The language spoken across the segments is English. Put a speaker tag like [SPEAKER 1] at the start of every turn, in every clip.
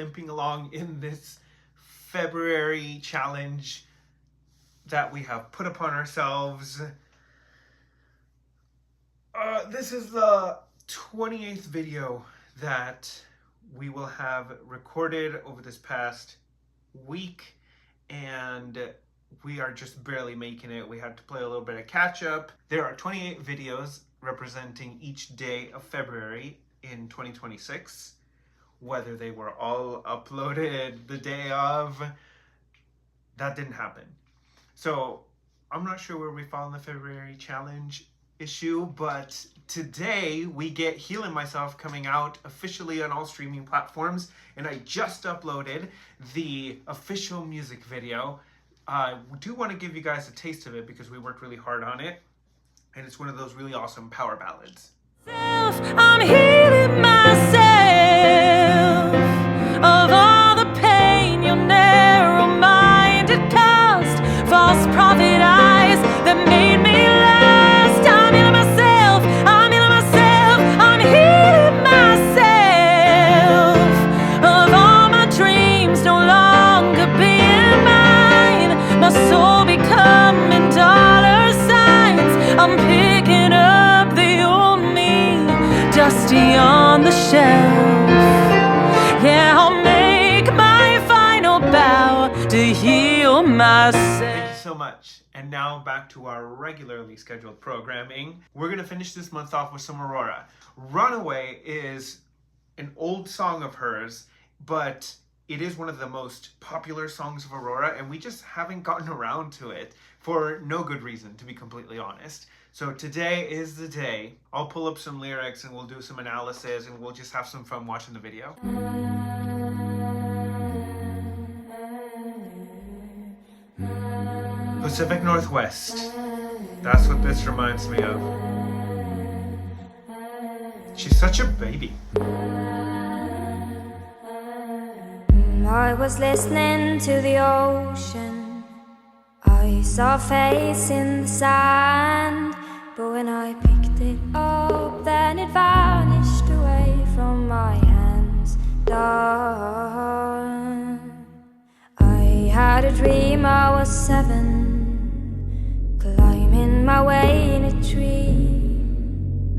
[SPEAKER 1] limping along in this February challenge that we have put upon ourselves. This is the 28th video that we will have recorded over this past week, and we are just barely making it. We had to play a little bit of catch up. There are 28 videos representing each day of February in 2026. Whether they were all uploaded the day of, that didn't happen. So I'm not sure where we fall in the February challenge issue, but today we get Healing Myself coming out officially on all streaming platforms, and I just uploaded the official music video. I do want to give you guys a taste of it because we worked really hard on it, and it's one of those really awesome power ballads.
[SPEAKER 2] I'm healing myself of all the pain your narrow-minded caused, false prophet eyes that made me last. I'm healing myself, I'm healing myself, I'm healing myself of all my dreams no longer being mine, my soul becoming dollar signs. I'm picking up the old me, dusty on the shelf. Yeah, I'll make my final bow to heal myself.
[SPEAKER 1] Thank you so much. And now back to our regularly scheduled programming. We're going to finish this month off with some Aurora. Runaway is an old song of hers, but it is one of the most popular songs of Aurora, and we just haven't gotten around to it for no good reason, to be completely honest. So today is the day. I'll pull up some lyrics and we'll do some analysis and we'll just have some fun watching the video. Pacific Northwest. That's what this reminds me of. She's such a baby.
[SPEAKER 3] I was listening to the ocean. I saw a face in the sand, but when I picked it up, then it vanished away from my hands. Dawn. I had a dream I was 7, climbing my way in a tree.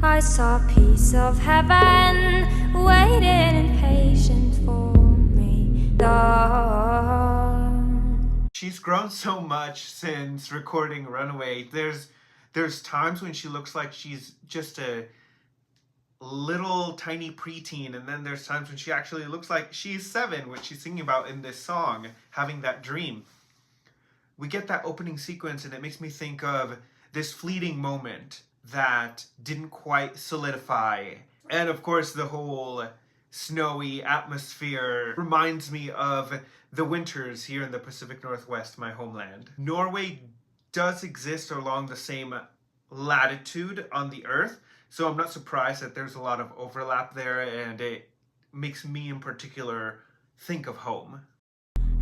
[SPEAKER 3] I saw a piece of heaven waiting impatient for me. Dawn.
[SPEAKER 1] She's grown so much since recording Runaway. There's times when she looks like she's just a little tiny preteen, and then there's times when she actually looks like she's 7, which she's singing about in this song, having that dream. We get that opening sequence and it makes me think of this fleeting moment that didn't quite solidify. And of course the whole snowy atmosphere reminds me of the winters here in the Pacific Northwest, my homeland. Norway does exist along the same latitude on the earth, so I'm not surprised that there's a lot of overlap there, and it makes me in particular think of home.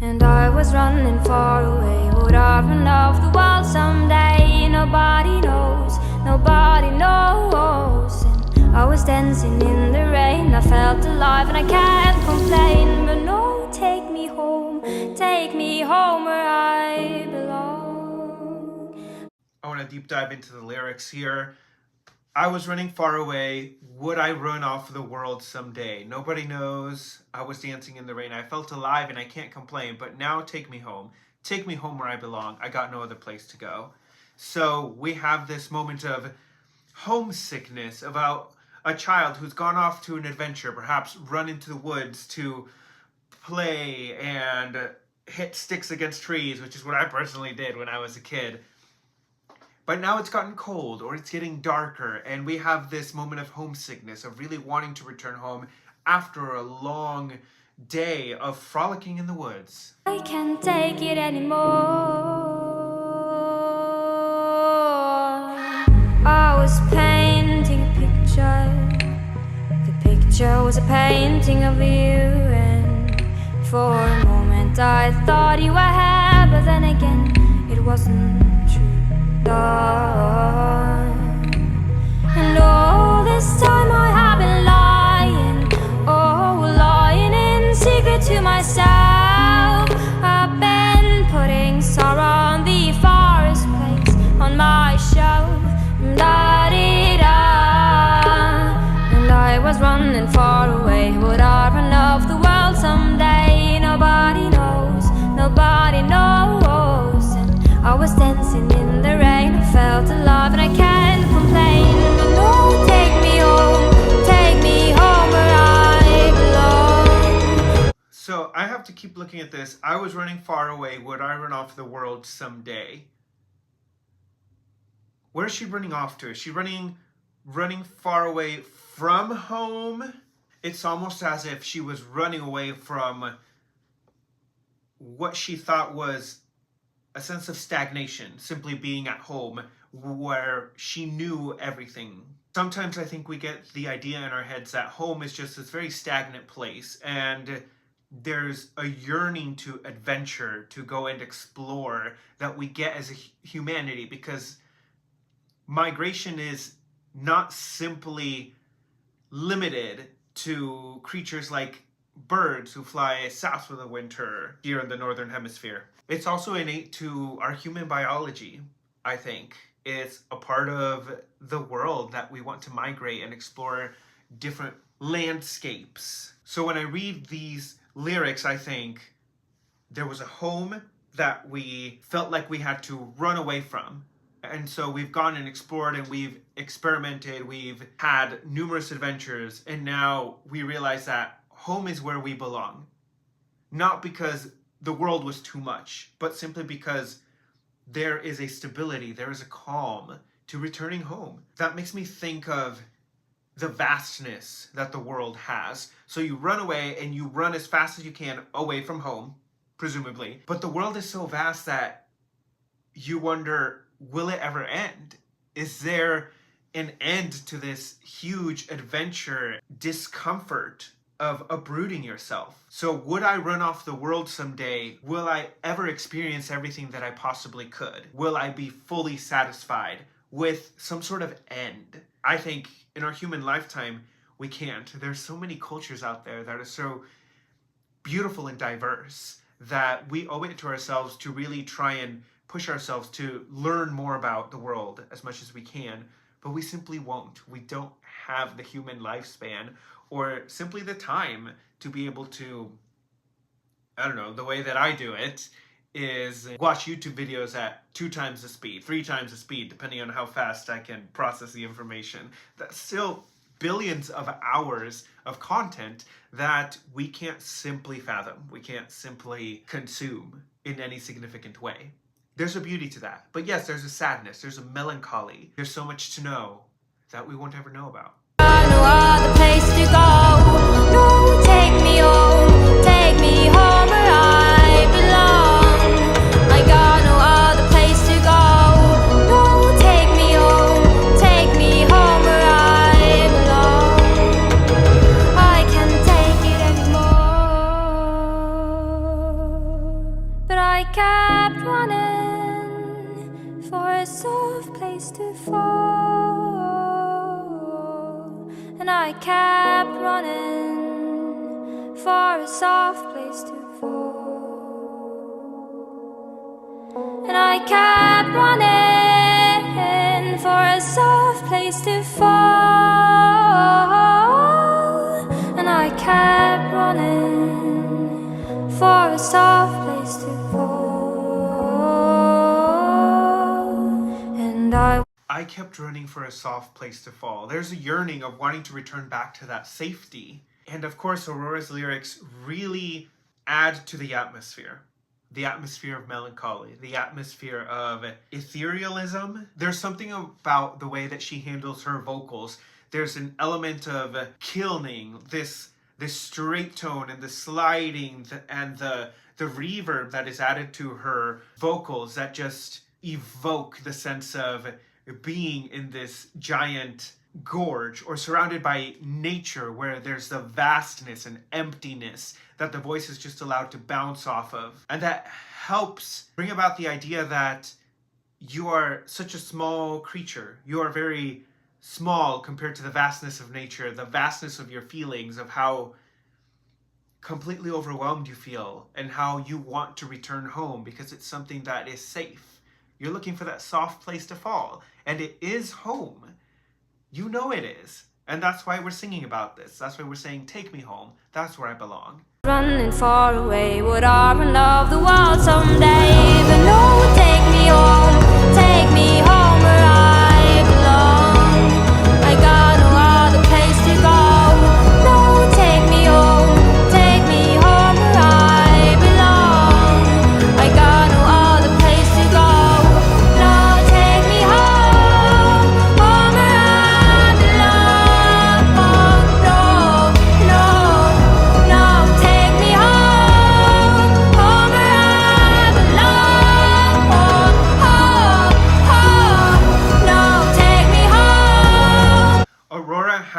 [SPEAKER 3] And I was running far away, would I run off the world someday? Nobody knows, nobody knows. And I was dancing in the rain, I felt alive and I can't complain. But no, take me home where I belong.
[SPEAKER 1] I want to deep dive into the lyrics here. I was running far away. Would I run off the world someday? Nobody knows. I was dancing in the rain. I felt alive and I can't complain. But now take me home. Take me home where I belong. I got no other place to go. So we have this moment of homesickness about a child who's gone off to an adventure, perhaps run into the woods to play and hit sticks against trees, which is what I personally did when I was a kid. But now it's gotten cold, or it's getting darker, and we have this moment of homesickness, of really wanting to return home after a long day of frolicking in the woods.
[SPEAKER 3] I can't take it anymore. I was painting a picture. The picture was a painting of you, and for a moment I thought you were here, but then again it wasn't true. And all this time I have been lying, oh, lying in secret to dancing in the rain. I felt alive and I can't complain. No, take me home where I belong.
[SPEAKER 1] So I have to keep looking at this. I was running far away. Would I run off the world someday? Where is she running off to? Is she running far away from home? It's almost as if she was running away from what she thought was a sense of stagnation, simply being at home where she knew everything. Sometimes I think we get the idea in our heads that home is just this very stagnant place, and there's a yearning to adventure, to go and explore, that we get as a humanity, because migration is not simply limited to creatures like birds who fly south for the winter here in the northern hemisphere. It's also innate to our human biology, I think. It's a part of the world that we want to migrate and explore different landscapes. So when I read these lyrics, I think there was a home that we felt like we had to run away from. And so we've gone and explored and we've experimented, we've had numerous adventures, and now we realize that home is where we belong. Not because the world was too much, but simply because there is a stability, there is a calm to returning home. That makes me think of the vastness that the world has. So you run away and you run as fast as you can away from home, presumably. But the world is so vast that you wonder, will it ever end? Is there an end to this huge adventure, discomfort of uprooting yourself? So would I run off the world someday? Will I ever experience everything that I possibly could? Will I be fully satisfied with some sort of end? I think in our human lifetime, we can't. There's so many cultures out there that are so beautiful and diverse that we owe it to ourselves to really try and push ourselves to learn more about the world as much as we can, but we simply won't. We don't have the human lifespan or simply the time to be able to, I don't know, the way that I do it is watch YouTube videos at 2 times the speed, 3 times the speed, depending on how fast I can process the information. That's still billions of hours of content that we can't simply fathom. We can't simply consume in any significant way. There's a beauty to that. But yes, there's a sadness, there's a melancholy. There's so much to know that we won't ever know about.
[SPEAKER 3] I know other place to go. No, take me home where I belong. I got no other place to go. No, take me home where I belong. I can't take it anymore. But I kept running for a soft place to fall. And I kept running for a soft place to fall. And I kept running for a soft place to fall. And I kept running for a soft place to fall. And
[SPEAKER 1] I kept running for a soft place to fall. There's a yearning of wanting to return back to that safety. And of course, Aurora's lyrics really add to the atmosphere of melancholy, the atmosphere of etherealism. There's something about the way that she handles her vocals. There's an element of killing, this straight tone and the sliding and the reverb that is added to her vocals that just evoke the sense of being in this giant gorge or surrounded by nature where there's the vastness and emptiness that the voice is just allowed to bounce off of. And that helps bring about the idea that you are such a small creature. You are very small compared to the vastness of nature, the vastness of your feelings, of how completely overwhelmed you feel and how you want to return home because it's something that is safe. You're looking for that soft place to fall, and it is home. You know it is, and that's why we're singing about this. That's why we're saying, take me home. That's where I belong.
[SPEAKER 3] running far away, would I run off the world someday? But no, take me home.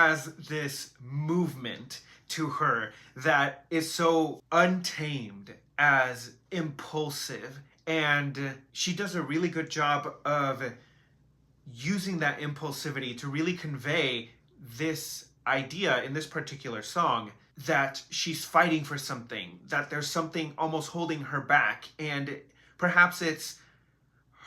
[SPEAKER 1] has this movement to her that is so untamed as impulsive, and she does a really good job of using that impulsivity to really convey this idea in this particular song that she's fighting for something, that there's something almost holding her back, and perhaps it's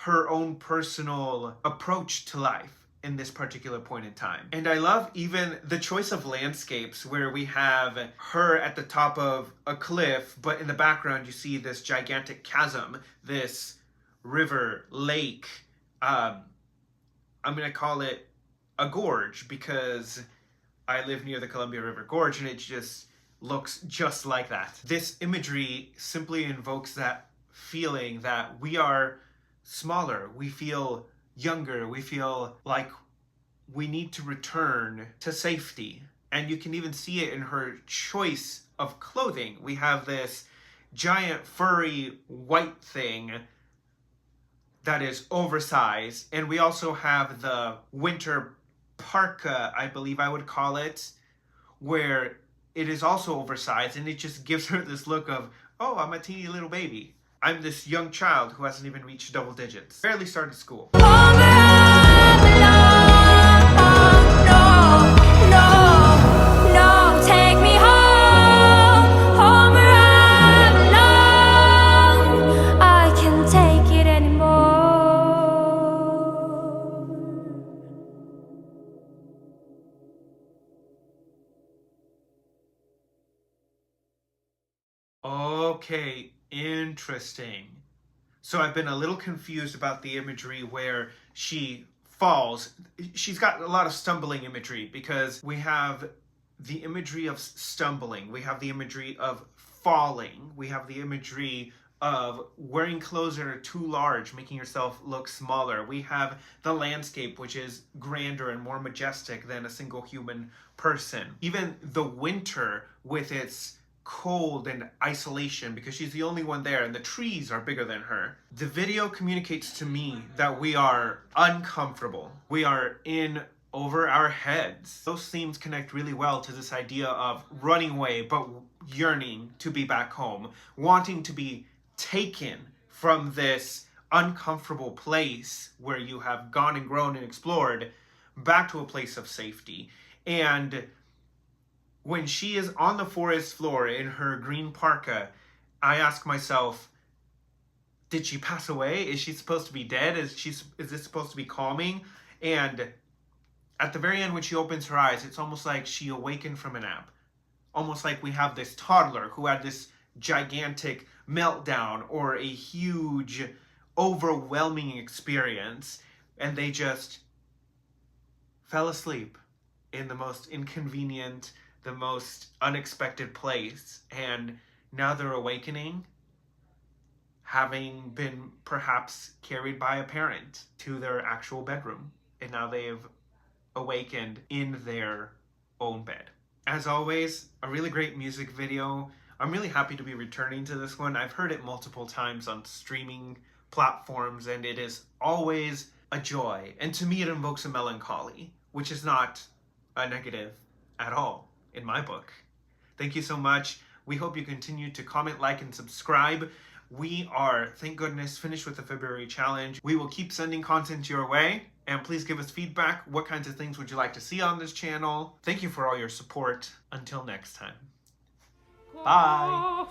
[SPEAKER 1] her own personal approach to life in this particular point in time. And I love even the choice of landscapes where we have her at the top of a cliff, but in the background you see this gigantic chasm, this river, lake. I'm gonna call it a gorge because I live near the Columbia River Gorge and it just looks just like that. This imagery simply invokes that feeling that we are smaller, we feel younger, we feel like we need to return to safety. And you can even see it in her choice of clothing. We have this giant furry white thing that is oversized, and we also have the winter parka, I believe I would call it, where it is also oversized, and it just gives her this look of, oh, I'm a teeny little baby. I'm this young child who hasn't even reached double digits. Barely started school. Okay, interesting. So I've been a little confused about the imagery where she falls. She's got a lot of stumbling imagery because we have the imagery of stumbling, we have the imagery of falling, we have the imagery of wearing clothes that are too large, making yourself look smaller. We have the landscape, which is grander and more majestic than a single human person. Even the winter with its cold and isolation because she's the only one there and the trees are bigger than her. The video communicates to me that we are uncomfortable. We are in over our heads. Those themes connect really well to this idea of running away but yearning to be back home, wanting to be taken from this uncomfortable place where you have gone and grown and explored back to a place of safety. And when she is on the forest floor in her green parka, I ask myself, did she pass away? Is she supposed to be dead? Is this supposed to be calming? And at the very end, when she opens her eyes, it's almost like she awakened from a nap. Almost like we have this toddler who had this gigantic meltdown or a huge, overwhelming experience, and they just fell asleep in the most inconvenient, the most unexpected place, and now they're awakening, having been perhaps carried by a parent to their actual bedroom, and now they've awakened in their own bed. As always, a really great music video. I'm really happy to be returning to this one. I've heard it multiple times on streaming platforms, and it is always a joy. And to me, it invokes a melancholy, which is not a negative at all in my book. Thank you so much. We hope you continue to comment, like, and subscribe. We are, thank goodness, finished with the February challenge. We will keep sending content your way, and please give us feedback. What kinds of things would you like to see on this channel? Thank you for all your support. Until next time. Bye.